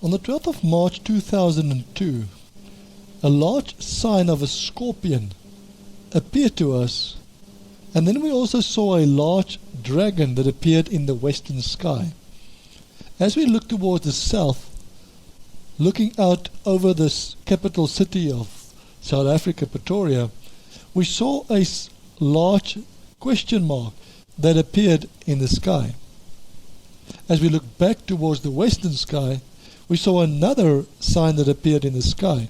On the 12th of March 2002, a large sign of a scorpion appeared to us, and then we also saw a large dragon that appeared in the western sky. As we looked towards the south, looking out over this capital city of South Africa, Pretoria, we saw a large question mark that appeared in the sky. As we looked back towards the western sky, we saw another sign that appeared in the sky.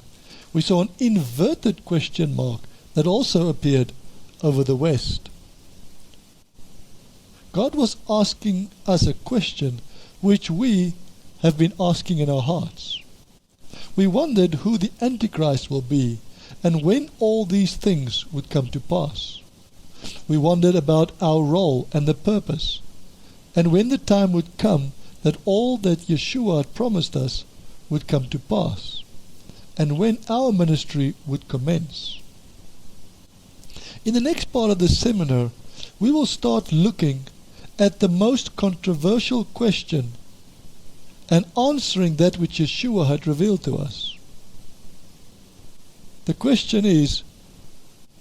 We saw an inverted question mark that also appeared over the west. God was asking us a question which we have been asking in our hearts. We wondered who the Antichrist will be and when all these things would come to pass. We wondered about our role and the purpose, and when the time would come that all that Yeshua had promised us would come to pass, and when our ministry would commence. In the next part of the seminar, we will start looking at the most controversial question and answering that which Yeshua had revealed to us. The question is,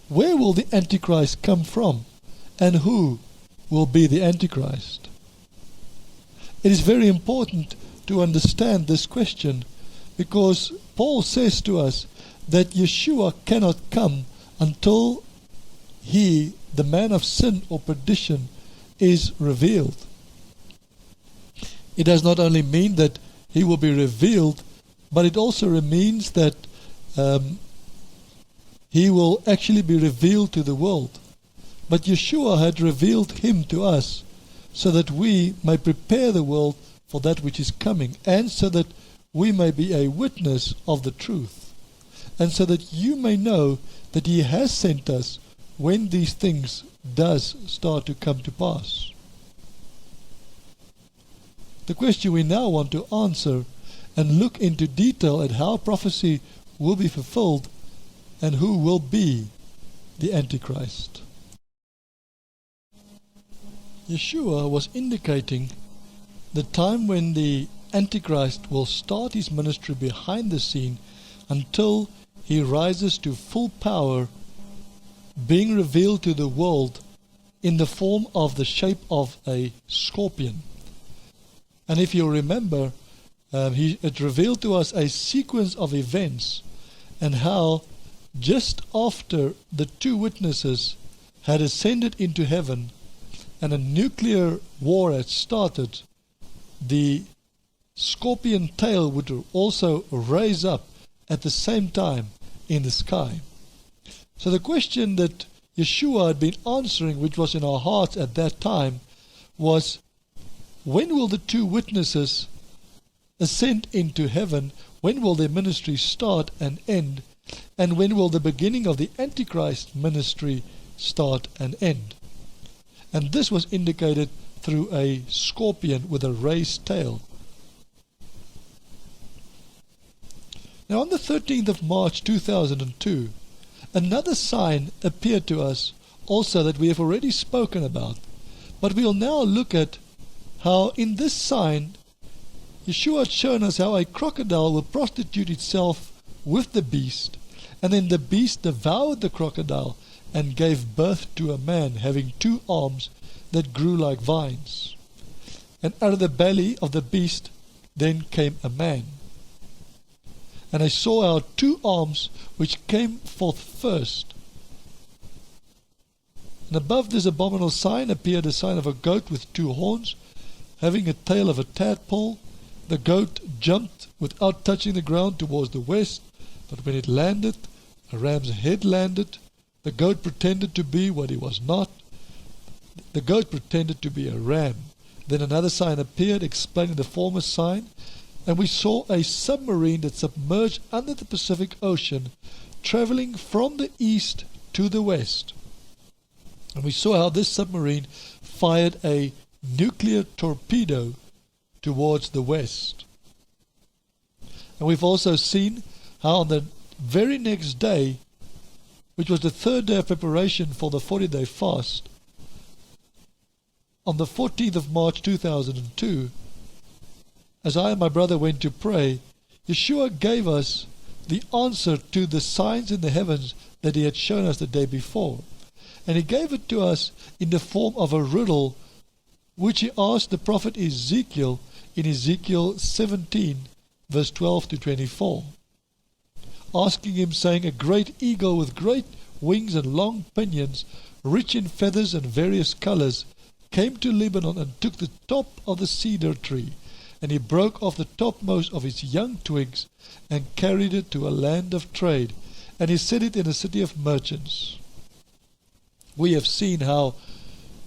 where will the Antichrist come from, and who will be the Antichrist? It is very important to understand this question, because Paul says to us that Yeshua cannot come until he, the man of sin or perdition, is revealed. It does not only mean that he will be revealed, but it also means that he will actually be revealed to the world. But Yeshua had revealed him to us so that we may prepare the world for that which is coming, and so that we may be a witness of the truth, and so that you may know that he has sent us when these things does start to come to pass. The question we now want to answer and look into detail at how prophecy will be fulfilled and who will be the Antichrist. Yeshua was indicating the time when the Antichrist will start his ministry behind the scene until he rises to full power, being revealed to the world in the form of the shape of a scorpion. And if you remember, it revealed to us a sequence of events, and how just after the two witnesses had ascended into heaven and a nuclear war had started, the scorpion tail would also raise up at the same time in the sky. So the question that Yeshua had been answering, which was in our hearts at that time, was, when will the two witnesses ascend into heaven? When will their ministry start and end? And when will the beginning of the Antichrist ministry start and end? And this was indicated through a scorpion with a raised tail. Now on the 13th of March 2002, another sign appeared to us also that we have already spoken about. But we'll now look at how in this sign Yeshua had shown us how a crocodile will prostitute itself with the beast, and then the beast devoured the crocodile and gave birth to a man having 2 arms that grew like vines. And out of the belly of the beast then came a man. And I saw our 2 arms which came forth first. And above this abominable sign appeared a sign of a goat with 2 horns, having a tail of a tadpole. The goat jumped without touching the ground towards the west, but when it landed, a ram's head landed. The goat pretended to be what he was not. The goat pretended to be a ram. Then another sign appeared, explaining the former sign, and we saw a submarine that submerged under the Pacific Ocean, traveling from the east to the west. And we saw how this submarine fired a nuclear torpedo towards the west. And we've also seen how on the very next day, which was the 3rd day of preparation for the 40-day fast, on the 14th of March 2002, as I and my brother went to pray, Yeshua gave us the answer to the signs in the heavens that he had shown us the day before. And he gave it to us in the form of a riddle, which he asked the prophet Ezekiel in Ezekiel 17, verse 12 to 24, asking him, saying, a great eagle with great wings and long pinions, rich in feathers and various colors, came to Lebanon and took the top of the cedar tree, and he broke off the topmost of its young twigs and carried it to a land of trade, and he set it in a city of merchants. We have seen how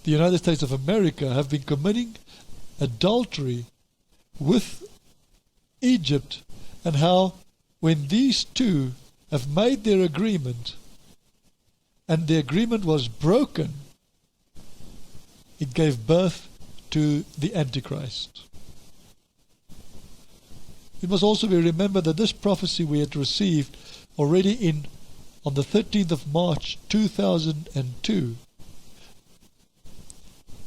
the United States of America have been committing adultery with Egypt, and how when these two have made their agreement and the agreement was broken, it gave birth to the Antichrist. It must also be remembered that this prophecy we had received already on the 13th of March 2002.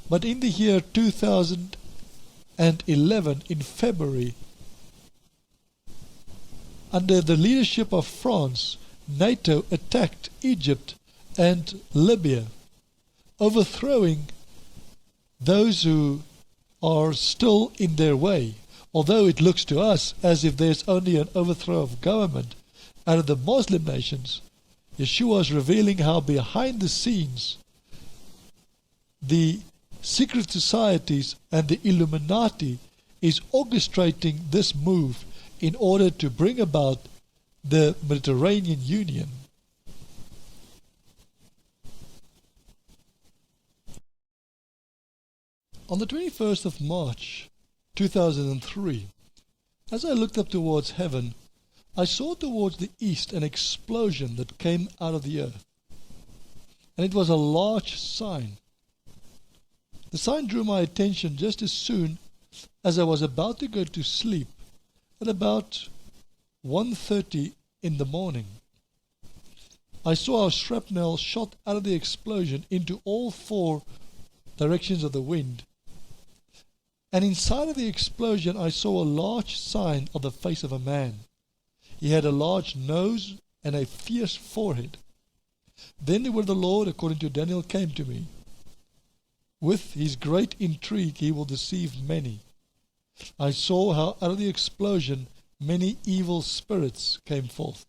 But in the year 2011, in February, under the leadership of France, NATO attacked Egypt and Libya, overthrowing those who are still in their way. Although it looks to us as if there's only an overthrow of government out of the Muslim nations, Yeshua is revealing how behind the scenes the secret societies and the Illuminati is orchestrating this move in order to bring about the Mediterranean Union. On the 21st of March 2003, as I looked up towards heaven, I saw towards the east an explosion that came out of the earth. And it was a large sign. The sign drew my attention just as soon as I was about to go to sleep at about 1:30 in the morning. I saw how shrapnel shot out of the explosion into all four directions of the wind. And inside of the explosion I saw a large sign of the face of a man. He had a large nose and a fierce forehead. Then the word of the Lord, according to Daniel, came to me. With his great intrigue he will deceive many. I saw how out of the explosion many evil spirits came forth,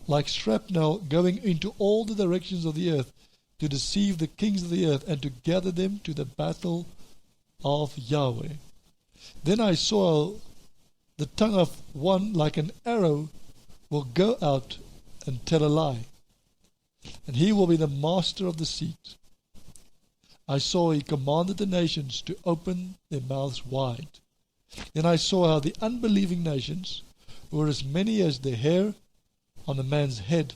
like shrapnel going into all the directions of the earth, to deceive the kings of the earth and to gather them to the battle of Yahweh. Then I saw the tongue of one like an arrow will go out and tell a lie, and he will be the master of deceit. I saw he commanded the nations to open their mouths wide. Then I saw how the unbelieving nations, who were as many as the hair on a man's head,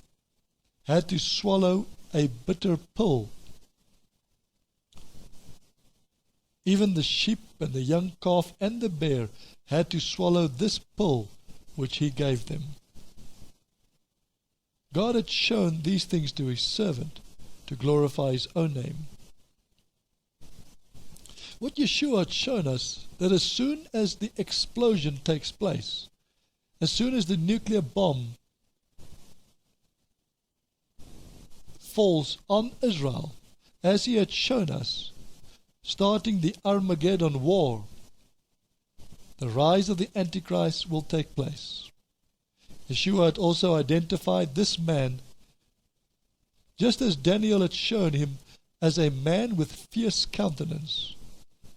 had to swallow a bitter pill. Even the sheep and the young calf and the bear had to swallow this pill which he gave them. God had shown these things to his servant to glorify his own name. What Yeshua had shown us, that as soon as the explosion takes place, as soon as the nuclear bomb falls on Israel, as he had shown us, starting the Armageddon war, the rise of the Antichrist will take place. Yeshua had also identified this man, just as Daniel had shown him, as a man with fierce countenance,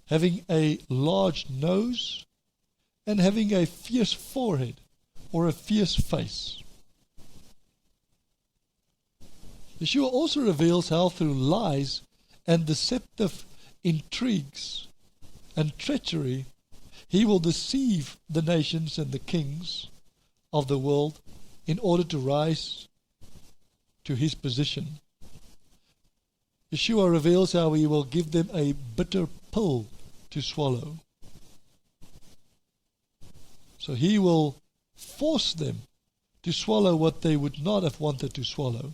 having a large nose and having a fierce forehead or a fierce face. Yeshua also reveals how through lies and deceptive intrigues and treachery he will deceive the nations and the kings of the world in order to rise to his position. Yeshua reveals how he will give them a bitter pill to swallow. So he will force them to swallow what they would not have wanted to swallow.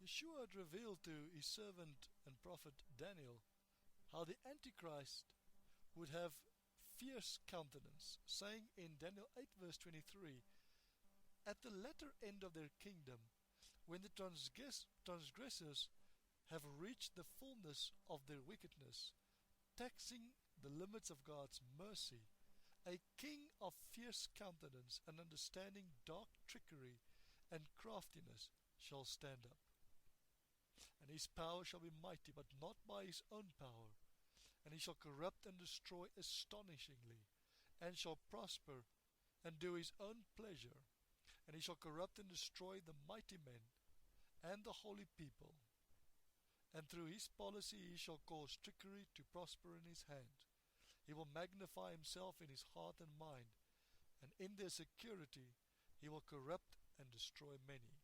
Yeshua had revealed to his servant and prophet Daniel how the Antichrist would have fierce countenance, saying in Daniel 8 verse 23, "At the latter end of their kingdom, when the transgressors have reached the fullness of their wickedness, taxing the limits of God's mercy, a king of fierce countenance and understanding dark trickery and craftiness shall stand up. And his power shall be mighty, but not by his own power. And he shall corrupt and destroy astonishingly, and shall prosper and do his own pleasure. And he shall corrupt and destroy the mighty men and the holy people. And through his policy he shall cause trickery to prosper in his hand. He will magnify himself in his heart and mind, and in their security he will corrupt and destroy many.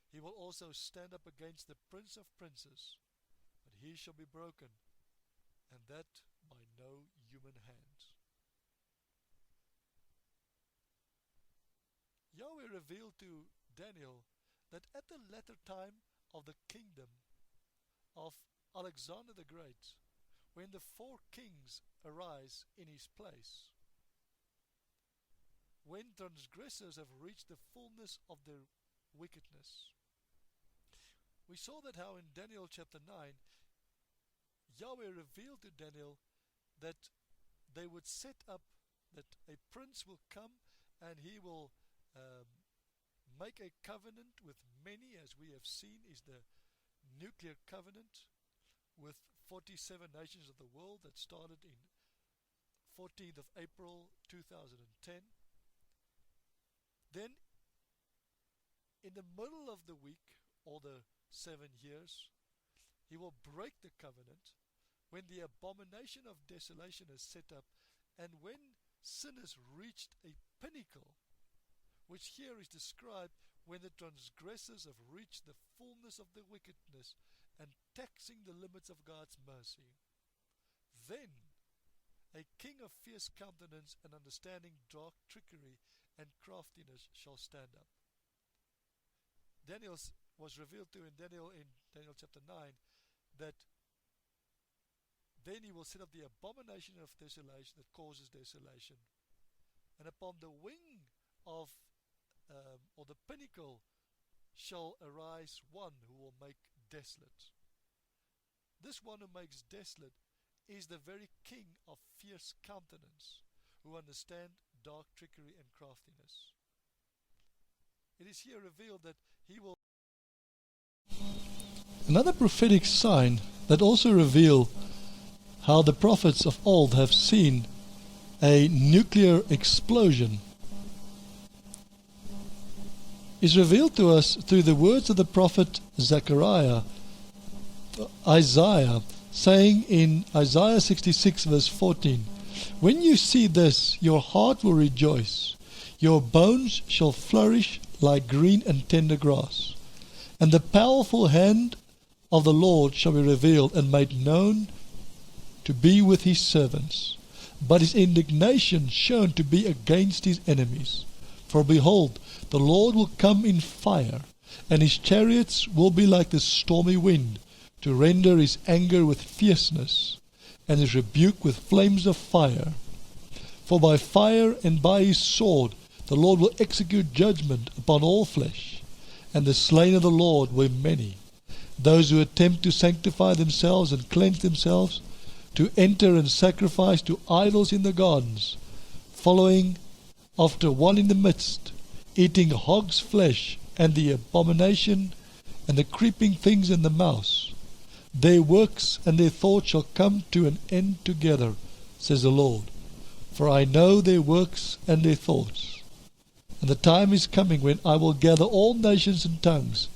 He will also stand up against the Prince of Princes, but he shall be broken, and that by no human hand." Yahweh revealed to Daniel that at the latter time of the kingdom of Alexander the Great, when the 4 kings arise in his place, when transgressors have reached the fullness of their wickedness. We saw that how in Daniel chapter 9, Yahweh revealed to Daniel that they would set up, that a prince will come and he will make a covenant with many, as we have seen is the nuclear covenant with 47 nations of the world that started in 14th of April 2010. Then in the middle of the week, or the 7 years, he will break the covenant when the abomination of desolation is set up, and when sin has reached a pinnacle, which here is described when the transgressors have reached the fullness of their wickedness and taxing the limits of God's mercy. Then a king of fierce countenance and understanding dark trickery and craftiness shall stand up. Daniel was revealed to in Daniel chapter 9 that then he will set up the abomination of desolation that causes desolation. And upon the wing of or the pinnacle shall arise one who will make desolate. This one who makes desolate is the very king of fierce countenance, who understand dark trickery and craftiness. It is here revealed that he will. Another prophetic sign that also reveal how the prophets of old have seen a nuclear explosion is revealed to us through the words of the prophet Isaiah, saying in Isaiah 66 verse 14, "When you see this, your heart will rejoice, your bones shall flourish like green and tender grass, and the powerful hand of the Lord shall be revealed and made known to be with his servants, but his indignation shown to be against his enemies. For behold, the Lord will come in fire, and his chariots will be like the stormy wind, to render his anger with fierceness, and his rebuke with flames of fire. For by fire and by his sword the Lord will execute judgment upon all flesh, and the slain of the Lord were many, those who attempt to sanctify themselves and cleanse themselves, to enter and sacrifice to idols in the gardens, following after one in the midst, eating hog's flesh and the abomination and the creeping things and the mouse. Their works and their thoughts shall come to an end together, says the Lord. For I know their works and their thoughts. And the time is coming when I will gather all nations and tongues,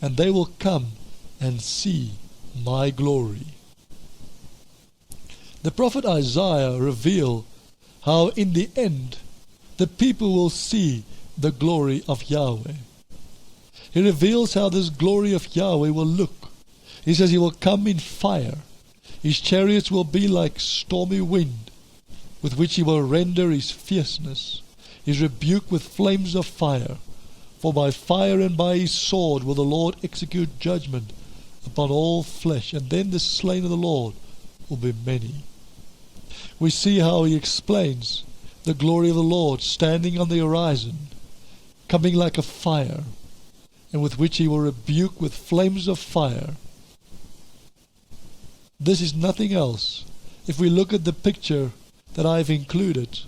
and they will come and see my glory." The prophet Isaiah revealed how in the end the people will see the glory of Yahweh. He reveals how this glory of Yahweh will look. He says he will come in fire. His chariots will be like stormy wind, with which he will render his fierceness, his rebuke with flames of fire. For by fire and by his sword will the Lord execute judgment upon all flesh, and then the slain of the Lord will be many. We see how he explains the glory of the Lord standing on the horizon, coming like a fire, and with which he will rebuke with flames of fire. This is nothing else. If we look at the picture that I've included,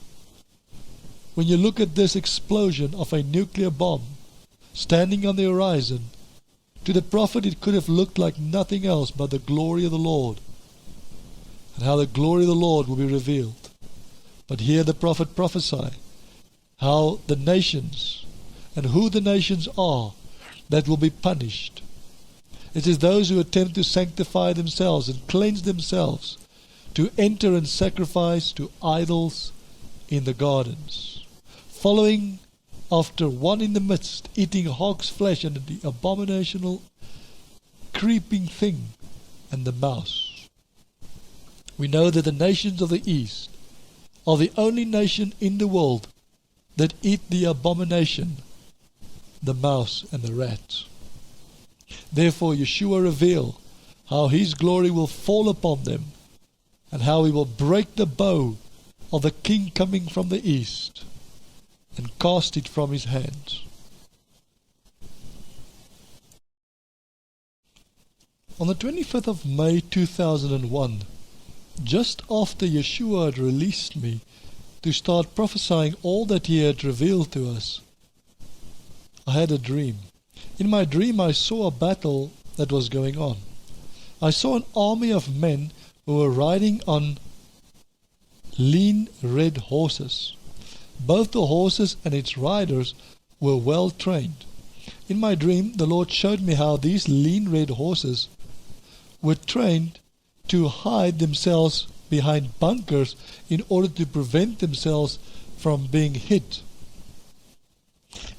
when you look at this explosion of a nuclear bomb standing on the horizon, to the prophet it could have looked like nothing else but the glory of the Lord, and how the glory of the Lord will be revealed. But here the prophet prophesied how the nations, and who the nations are that will be punished. It is those who attempt to sanctify themselves and cleanse themselves, to enter and sacrifice to idols in the gardens, following after one in the midst, eating hog's flesh and the abominational creeping thing and the mouse. We know that the nations of the east are the only nation in the world that eat the abomination, the mouse and the rat. Therefore Yeshua revealed how his glory will fall upon them, and how he will break the bow of the king coming from the east and cast it from his hands. On the 25th of May 2001, just after Yeshua had released me to start prophesying all that he had revealed to us, I had a dream. In my dream I saw a battle that was going on. I saw an army of men who were riding on lean red horses. Both the horses and its riders were well trained. In my dream the Lord showed me how these lean red horses were trained to hide themselves behind bunkers in order to prevent themselves from being hit.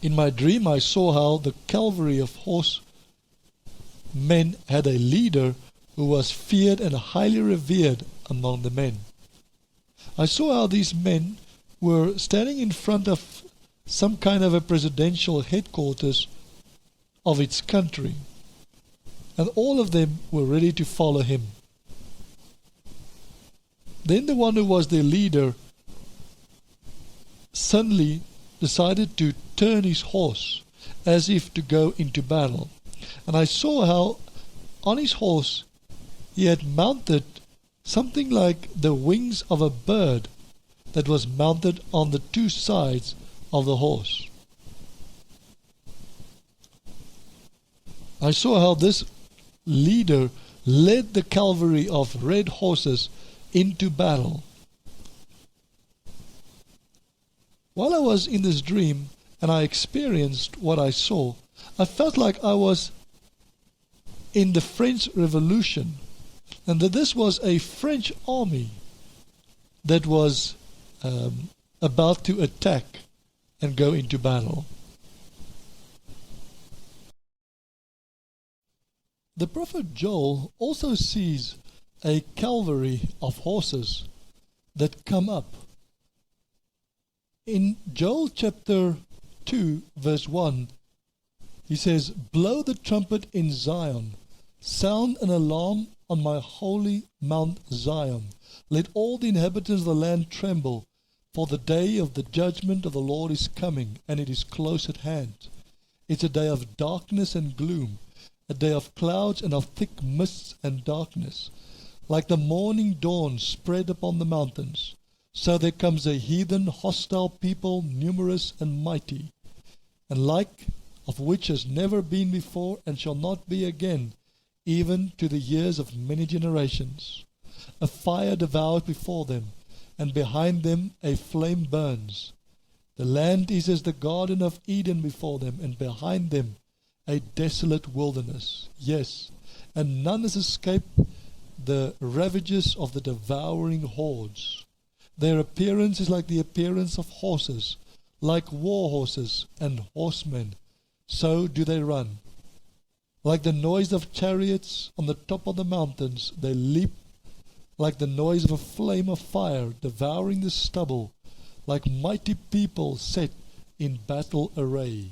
In my dream I saw how the cavalry of horsemen had a leader who was feared and highly revered among the men. I saw how these men were standing in front of some kind of a presidential headquarters of its country, and all of them were ready to follow him. Then the one who was their leader suddenly decided to turn his horse as if to go into battle. And I saw how on his horse he had mounted something like the wings of a bird that was mounted on the two sides of the horse. I saw how this leader led the cavalry of red horses into battle. While I was in this dream and I experienced what I saw, I felt like I was in the French Revolution, and that this was a French army that was about to attack and go into battle. The prophet Joel also sees a cavalry of horses that come up. In Joel chapter 2 verse 1, he says, "Blow the trumpet in Zion, sound an alarm on my holy Mount Zion. Let all the inhabitants of the land tremble, for the day of the judgment of the Lord is coming, and it is close at hand. It's a day of darkness and gloom, a day of clouds and of thick mists and darkness. Like the morning dawn spread upon the mountains, so there comes a heathen, hostile people, numerous and mighty, and like of which has never been before and shall not be again, even to the years of many generations. A fire devours before them, and behind them a flame burns. The land is as the Garden of Eden before them, and behind them a desolate wilderness. Yes, and none has escaped the ravages of the devouring hordes. Their appearance is like the appearance of horses, like war horses and horsemen. So do they run. Like the noise of chariots on the top of the mountains, they leap like the noise of a flame of fire devouring the stubble, like mighty people set in battle array."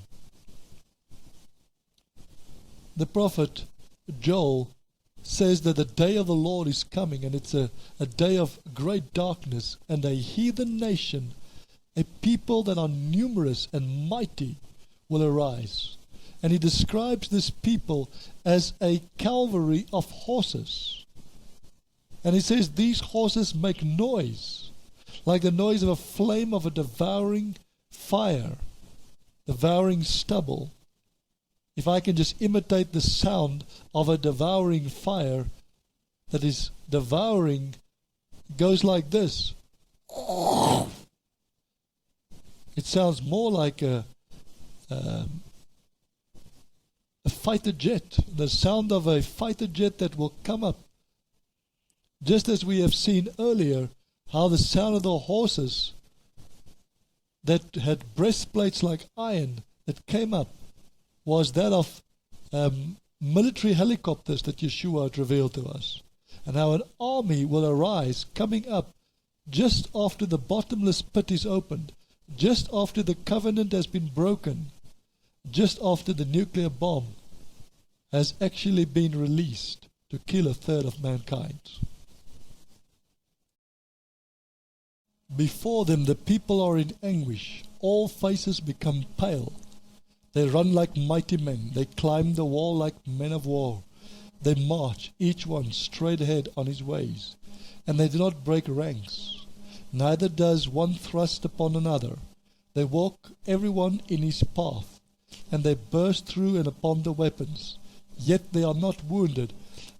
the prophet Joel says that the day of the Lord is coming, and it's a day of great darkness, and a heathen nation, a people that are numerous and mighty, will arise. And he describes this people as a cavalry of horses. And he says these horses make noise, like the noise of a flame of a devouring fire, devouring stubble. If I can just imitate the sound of a devouring fire that is devouring, it goes like this. It sounds more like a fighter jet, the sound of a fighter jet that will come up. Just as we have seen earlier, how the sound of the horses that had breastplates like iron that came up was that of military helicopters that Yeshua had revealed to us. And how an army will arise coming up just after the bottomless pit is opened, just after the covenant has been broken, just after the nuclear bomb has actually been released to kill a third of mankind. Before them the people are in anguish, all faces become pale. They run like mighty men, they climb the wall like men of war. They march, each one straight ahead on his ways, and they do not break ranks, neither does one thrust upon another. They walk everyone in his path, and they burst through and upon the weapons, yet they are not wounded,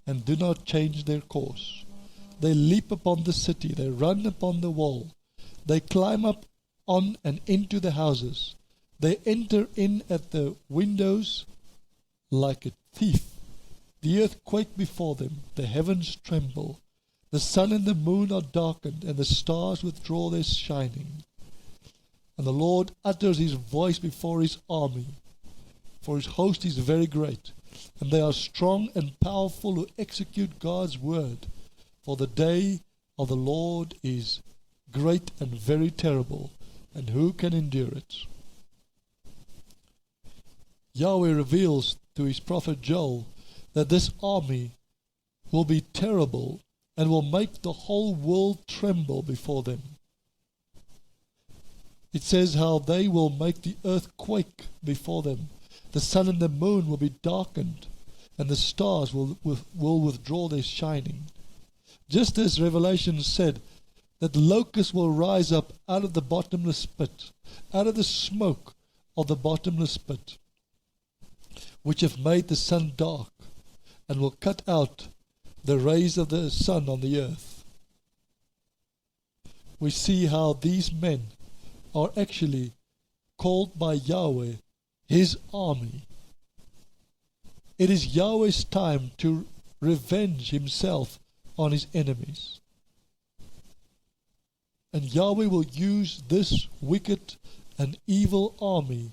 and do not change their course. They leap upon the city, they run upon the wall, they climb up on and into the houses. They enter in at the windows like a thief. The earth quakes before them, the heavens tremble. The sun and the moon are darkened, and the stars withdraw their shining. And the Lord utters his voice before his army, for his host is very great, and they are strong and powerful who execute God's word. For the day of the Lord is great and very terrible, and who can endure it? Yahweh reveals to his prophet Joel that this army will be terrible and will make the whole world tremble before them. It says how they will make the earth quake before them. The sun and the moon will be darkened, and the stars will withdraw their shining. Just as Revelation said that locusts will rise up out of the bottomless pit, out of the smoke of the bottomless pit, which have made the sun dark, and will cut out the rays of the sun on the earth. We see how these men are actually called by Yahweh his army. It is Yahweh's time to revenge himself on his enemies. And Yahweh will use this wicked and evil army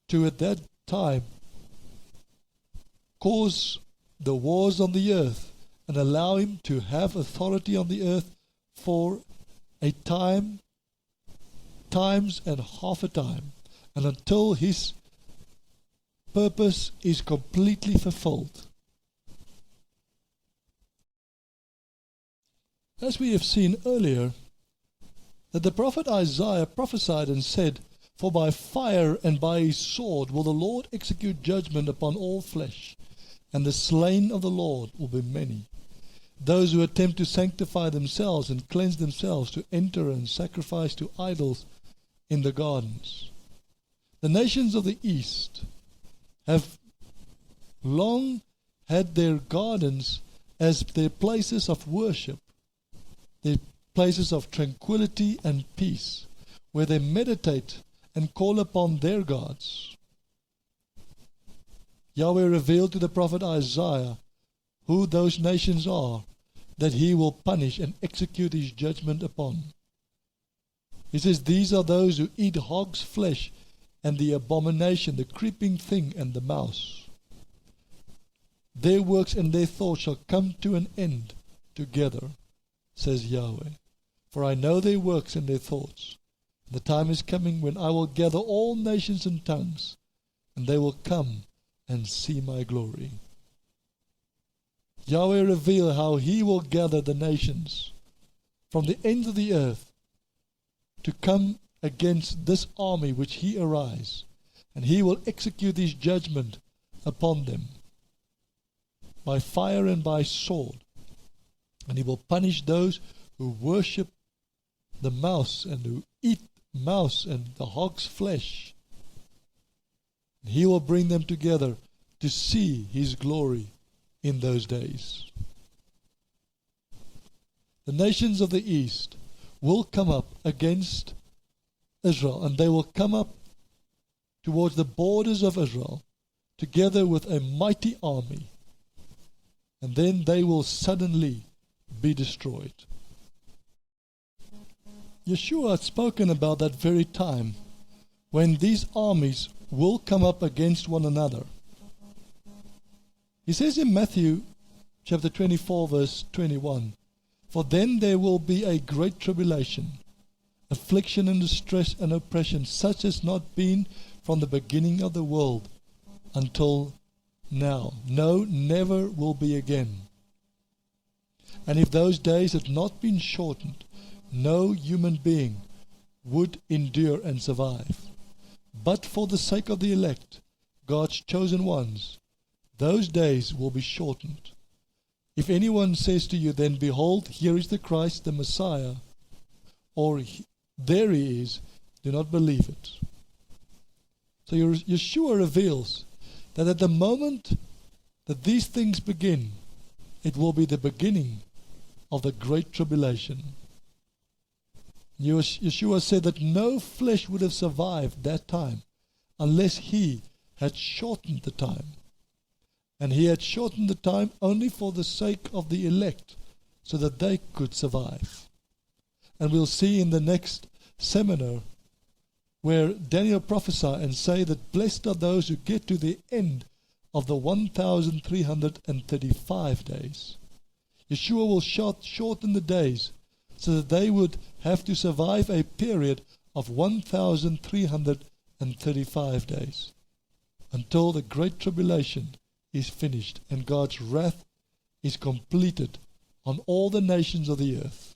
to at that time cause the wars on the earth and allow him to have authority on the earth for a time, times and half a time, and until his purpose is completely fulfilled. As we have seen earlier, that the prophet Isaiah prophesied and said, "For by fire and by his sword will the Lord execute judgment upon all flesh, and the slain of the Lord will be many. Those who attempt to sanctify themselves and cleanse themselves to enter and sacrifice to idols in the gardens." The nations of the east have long had their gardens as their places of worship, their places of tranquility and peace, where they meditate and call upon their gods. Yahweh revealed to the prophet Isaiah who those nations are that he will punish and execute his judgment upon. He says, "These are those who eat hog's flesh and the abomination, the creeping thing and the mouse. Their works and their thoughts shall come to an end together, says Yahweh. For I know their works and their thoughts. The time is coming when I will gather all nations and tongues, and they will come and see my glory. Yahweh revealed how he will gather the nations from the ends of the earth to come against this army which he arise, and he will execute his judgment upon them by fire and by sword, and he will punish those who worship the mouse and who eat mouse and the hog's flesh. He will bring them together to see his glory in those days. The nations of the east will come up against Israel, and they will come up towards the borders of Israel together with a mighty army, and then they will suddenly be destroyed. Yeshua had spoken about that very time when these armies will come up against one another. He says in Matthew chapter 24 verse 21, "For then there will be a great tribulation, affliction and distress and oppression, such as not been from the beginning of the world until now. No, never will be again. And if those days had not been shortened, no human being would endure and survive. But for the sake of the elect, God's chosen ones, those days will be shortened. If anyone says to you, then behold, here is the Christ, the Messiah, or there he is, do not believe it." So Yeshua reveals that at the moment that these things begin, it will be the beginning of the great tribulation. Yeshua said that no flesh would have survived that time unless he had shortened the time. And he had shortened the time only for the sake of the elect, so that they could survive. And we'll see in the next seminar where Daniel prophesied and say that blessed are those who get to the end of the 1,335 days. Yeshua will shorten the days so that they would have to survive a period of 1,335 days until the great tribulation is finished and God's wrath is completed on all the nations of the earth.